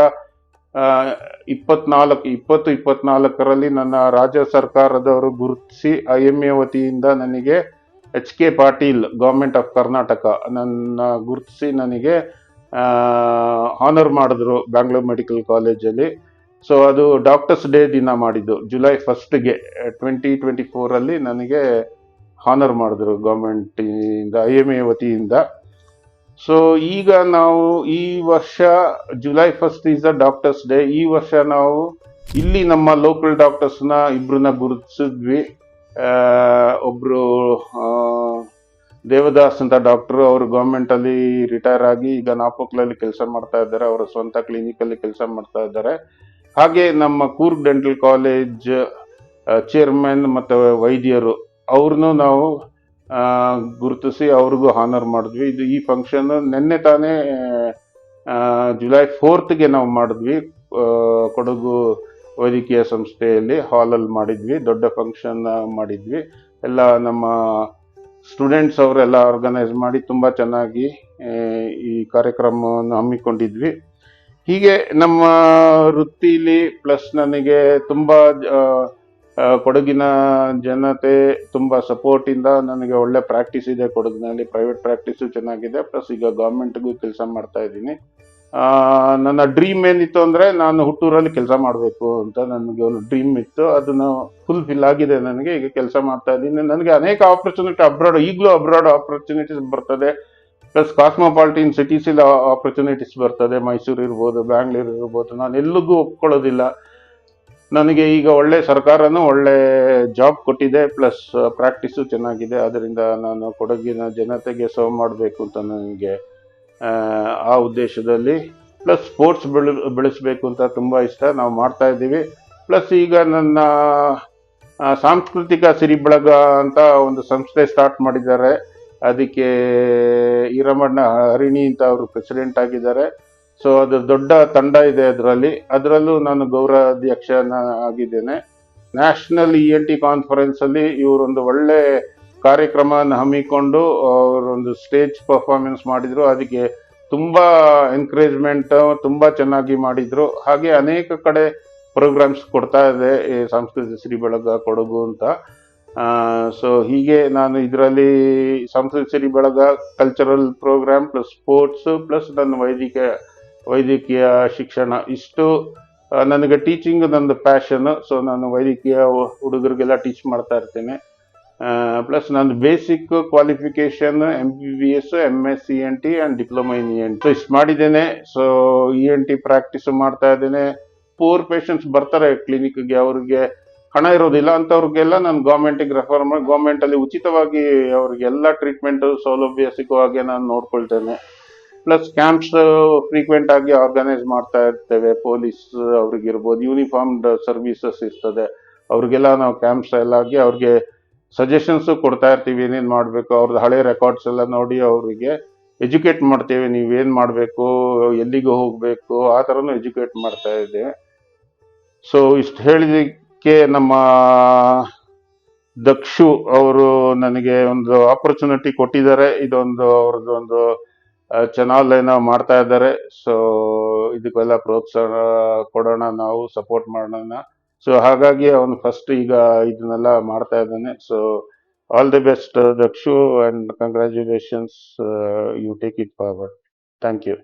2024ರಲ್ಲಿ ನನ್ನ ರಾಜ್ಯ ಸರ್ಕಾರದವರು ಗುರುತಿಸಿ IMA ವತಿಯಿಂದ ನನಗೆ HK Patil, government of Karnataka, ನನ್ನ ಗುರುತಿಸಿ ನನಗೆ ಹಾನರ್ ಮಾಡಿದ್ರು ಬ್ಯಾಂಗ್ಳೂರ್ ಮೆಡಿಕಲ್ ಕಾಲೇಜಲ್ಲಿ. ಸೊ ಅದು ಡಾಕ್ಟರ್ಸ್ ಡೇ ದಿನ ಮಾಡಿದ್ದು, ಜುಲೈ 1ಗೆ 2024ರಲ್ಲಿ ನನಗೆ ಹಾನರ್ ಮಾಡಿದ್ರು ಗೌರ್ಮೆಂಟ್ ಇಂದ, IMA ವತಿಯಿಂದ. ಸೊ ಈಗ ನಾವು ಈ ವರ್ಷ July 1 is the doctors day. ಈ ವರ್ಷ ನಾವು ಇಲ್ಲಿ ನಮ್ಮ ಲೋಕಲ್ ಡಾಕ್ಟರ್ಸ್ನ ಇಬ್ರನ್ನ ಗುರುತಿಸಿದ್ವಿ. ಒಬ್ರು ದೇವದಾಸ್ ಅಂತ ಡಾಕ್ಟರ್, ಅವರು ಗೌರ್ಮೆಂಟ್ ಅಲ್ಲಿ ರಿಟೈರ್ ಆಗಿ ಈಗ ನಾಪೋಕ್ಲಲ್ಲಿ ಕೆಲಸ ಮಾಡ್ತಾ ಇದ್ದಾರೆ, ಅವರ ಸ್ವಂತ ಕ್ಲಿನಿಕ್ ಅಲ್ಲಿ ಕೆಲಸ ಮಾಡ್ತಾ ಇದ್ದಾರೆ. ಹಾಗೆ ನಮ್ಮ ಕೂರ್ಗ್ ಡೆಂಟಲ್ ಕಾಲೇಜ್ ಚೇರ್ಮನ್ ಮತ್ತೆ ವೈದ್ಯರು, ಅವ್ರನ್ನೂ ನಾವು ಗುರುತಿಸಿ ಅವ್ರಿಗೂ ಹಾನರ್ ಮಾಡಿದ್ವಿ. ಈ ಫಂಕ್ಷನ್ ನಿನ್ನೆ ತಾನೇ ಜುಲೈ 4ಗೆ ನಾವು ಮಾಡಿದ್ವಿ, ಕೊಡಗು ವೈದ್ಯಕೀಯ ಸಂಸ್ಥೆಯಲ್ಲಿ ಹಾಲಲ್ಲಿ ಮಾಡಿದ್ವಿ. ದೊಡ್ಡ ಫಂಕ್ಷನ್ ಮಾಡಿದ್ವಿ. ಎಲ್ಲ ನಮ್ಮ ಸ್ಟೂಡೆಂಟ್ಸ್ ಅವರೆಲ್ಲ ಆರ್ಗನೈಸ್ ಮಾಡಿ ತುಂಬ ಚೆನ್ನಾಗಿ ಈ ಕಾರ್ಯಕ್ರಮವನ್ನು ಹಮ್ಮಿಕೊಂಡಿದ್ವಿ. ಹೀಗೆ ನಮ್ಮ ವೃತ್ತಿಲಿ ಪ್ಲಸ್ ನನಗೆ ತುಂಬ ಕೊಡಗಿನ ಜನತೆ ತುಂಬ ಸಪೋರ್ಟಿಂದ ನನಗೆ ಒಳ್ಳೆ ಪ್ರಾಕ್ಟೀಸ್ ಇದೆ ಕೊಡಗಿನಲ್ಲಿ. ಪ್ರೈವೇಟ್ ಪ್ರಾಕ್ಟೀಸು ಚೆನ್ನಾಗಿದೆ, ಪ್ಲಸ್ ಈಗ ಗೌರ್ಮೆಂಟ್ಗೂ ಕೆಲಸ ಮಾಡ್ತಾ ಇದ್ದೀನಿ. ನನ್ನ ಡ್ರೀಮ್ ಏನಿತ್ತು ಅಂದರೆ, ನಾನು ಹುಟ್ಟೂರಲ್ಲಿ ಕೆಲಸ ಮಾಡಬೇಕು ಅಂತ ನನಗೆ ಒಂದು ಡ್ರೀಮ್ ಇತ್ತು. ಅದನ್ನು ಫುಲ್ಫಿಲ್ ಆಗಿದೆ. ನನಗೆ ಈಗ ಕೆಲಸ ಮಾಡ್ತಾ ಇದ್ದೀನಿ. ನನಗೆ ಅನೇಕ ಆಪರ್ಚುನಿಟಿ ಈಗಲೂ ಅಬ್ರಾಡ್ ಆಪರ್ಚುನಿಟೀಸ್ ಬರ್ತದೆ, ಪ್ಲಸ್ ಕಾಸ್ಮೋಪಾಲಿಟನ್ ಸಿಟೀಸಲ್ಲಿ ಆಪರ್ಚುನಿಟೀಸ್ ಬರ್ತದೆ. ಮೈಸೂರು ಇರ್ಬೋದು, ಬ್ಯಾಂಗ್ಳೂರು ಇರ್ಬೋದು. ನಾನು ಎಲ್ಲಿಗೂ ಒಪ್ಕೊಳ್ಳೋದಿಲ್ಲ. ನನಗೆ ಈಗ ಒಳ್ಳೆ ಸರ್ಕಾರನೂ ಒಳ್ಳೆ ಜಾಬ್ ಕೊಟ್ಟಿದೆ, ಪ್ಲಸ್ ಪ್ರಾಕ್ಟೀಸು ಚೆನ್ನಾಗಿದೆ. ಅದರಿಂದ ನಾನು ಕೊಡಗಿನ ಜನತೆಗೆ ಸರ್ವ್ ಮಾಡಬೇಕು ಅಂತ ನನಗೆ ಆ ಉದ್ದೇಶದಲ್ಲಿ, ಪ್ಲಸ್ ಸ್ಪೋರ್ಟ್ಸ್ ಬೆಳೆಸಬೇಕು ಅಂತ ತುಂಬ ಇಷ್ಟ. ನಾವು ಮಾಡ್ತಾ ಇದ್ದೀವಿ. ಪ್ಲಸ್ ಈಗ ನನ್ನ ಸಾಂಸ್ಕೃತಿಕ ಸಿರಿಬಳಗ ಅಂತ ಒಂದು ಸಂಸ್ಥೆ ಸ್ಟಾರ್ಟ್ ಮಾಡಿದ್ದಾರೆ. ಅದಕ್ಕೆ ಈರಮಣ್ಣ ಹರಿಣಿ ಅಂತ ಅವರು ಪ್ರೆಸಿಡೆಂಟ್ ಆಗಿದ್ದಾರೆ. ಸೊ ಅದು ದೊಡ್ಡ ತಂಡ ಇದೆ ಅದರಲ್ಲೂ ನಾನು ಗೌರವಾಧ್ಯಕ್ಷನ ಆಗಿದ್ದೇನೆ. ನ್ಯಾಷನಲ್ ENT ಕಾನ್ಫರೆನ್ಸಲ್ಲಿ ಇವರೊಂದು ಒಳ್ಳೆ ಕಾರ್ಯಕ್ರಮವನ್ನು ಹಮ್ಮಿಕೊಂಡು ಅವರೊಂದು ಸ್ಟೇಜ್ ಪರ್ಫಾರ್ಮೆನ್ಸ್ ಮಾಡಿದರು. ಅದಕ್ಕೆ ತುಂಬ ಎನ್ಕರೇಜ್ಮೆಂಟ್, ತುಂಬ ಚೆನ್ನಾಗಿ ಮಾಡಿದರು. ಹಾಗೆ ಅನೇಕ ಕಡೆ ಪ್ರೋಗ್ರಾಮ್ಸ್ ಕೊಡ್ತಾ ಇದೆ ಈ ಸಾಂಸ್ಕೃತಿಕ ಶ್ರೀ ಬಳಗ ಕೊಡಗು ಅಂತ. ಸೊ ಹೀಗೆ ನಾನು ಇದರಲ್ಲಿ ಸಂಸ್ಕೃತ ಸಿರಿ ಬಳಗ, cultural program plus sports plus ನನ್ನ ವೈದ್ಯಕೀಯ ಶಿಕ್ಷಣ ಇಷ್ಟು ನನಗೆ ಟೀಚಿಂಗ್ ನಂದು ಪ್ಯಾಷನ್. ಸೊ ನಾನು ವೈದ್ಯಕೀಯ ಹುಡುಗರಿಗೆಲ್ಲ ಟೀಚ್ ಮಾಡ್ತಾ ಇರ್ತೇನೆ. ಪ್ಲಸ್ ನಂದು basic qualification MBBS, MSc ENT and diploma in ENT. So ಇಷ್ಟು ಮಾಡಿದ್ದೇನೆ. ಸೊ ENT ಪ್ರಾಕ್ಟೀಸ್ ಮಾಡ್ತಾ ಇದ್ದೇನೆ. ಪೂರ್ ಪೇಷಂಟ್ಸ್ ಬರ್ತಾರೆ ಕ್ಲಿನಿಕ್ಗೆ, ಅವ್ರಿಗೆ ಹಣ ಇರೋದಿಲ್ಲ ಅಂಥವ್ರಿಗೆಲ್ಲ ನಾನು ಗೌರ್ಮೆಂಟಿಗೆ ರೆಫರ್ ಮಾಡಿ ಗೌರ್ಮೆಂಟಲ್ಲಿ ಉಚಿತವಾಗಿ ಅವ್ರಿಗೆಲ್ಲ ಟ್ರೀಟ್ಮೆಂಟ್ ಸೌಲಭ್ಯ ಸಿಗುವ ಹಾಗೆ ನಾನು ನೋಡ್ಕೊಳ್ತೇನೆ. ಪ್ಲಸ್ ಕ್ಯಾಂಪ್ಸ್ ಫ್ರೀಕ್ವೆಂಟ್ ಆಗಿ ಆರ್ಗನೈಸ್ ಮಾಡ್ತಾ ಇರ್ತೇವೆ. ಪೊಲೀಸ್ ಅವ್ರಿಗಿರ್ಬೋದು, ಯೂನಿಫಾರ್ಮ್ಡ್ ಸರ್ವಿಸಸ್ ಇರ್ತದೆ, ಅವ್ರಿಗೆಲ್ಲ ನಾವು ಕ್ಯಾಂಪ್ಸ್ ಎಲ್ಲ ಆಗಿ ಅವ್ರಿಗೆ ಸಜೆಷನ್ಸ್ ಕೊಡ್ತಾ ಇರ್ತೀವಿ, ಏನೇನು ಮಾಡಬೇಕು, ಅವ್ರದ್ದು ಹಳೆ ರೆಕಾರ್ಡ್ಸ್ ಎಲ್ಲ ನೋಡಿ ಅವರಿಗೆ ಎಜುಕೇಟ್ ಮಾಡ್ತೇವೆ. ನೀವೇನು ಮಾಡಬೇಕು, ಎಲ್ಲಿಗೆ ಹೋಗಬೇಕು, ಆ ಥರನೂ ಎಜುಕೇಟ್ ಮಾಡ್ತಾ ಇದ್ದೇವೆ. ಸೊ ಇಷ್ಟು ಹೇಳಿದಕ್ಕೆ ನಮ್ಮ ದಕ್ಷು ಅವರು ನನಗೆ ಒಂದು ಆಪರ್ಚುನಿಟಿ ಕೊಟ್ಟಿದ್ದಾರೆ. ಇದೊಂದು ಅವ್ರದ್ದೊಂದು ಚಾನಲ್ ಏನೋ ಮಾಡ್ತಾ ಇದ್ದಾರೆ. ಸೊ ಇದಕ್ಕೆಲ್ಲ ಪ್ರೋತ್ಸಾಹ ಕೊಡೋಣ, ನಾವು ಸಪೋರ್ಟ್ ಮಾಡೋಣ. ಸೊ ಹಾಗಾಗಿ ಅವನು ಫಸ್ಟ್ ಈಗ ಇದನ್ನೆಲ್ಲ ಮಾಡ್ತಾ ಇದ್ದಾನೆ. So all the best Dakshu, and congratulations, you take it forward. Thank you.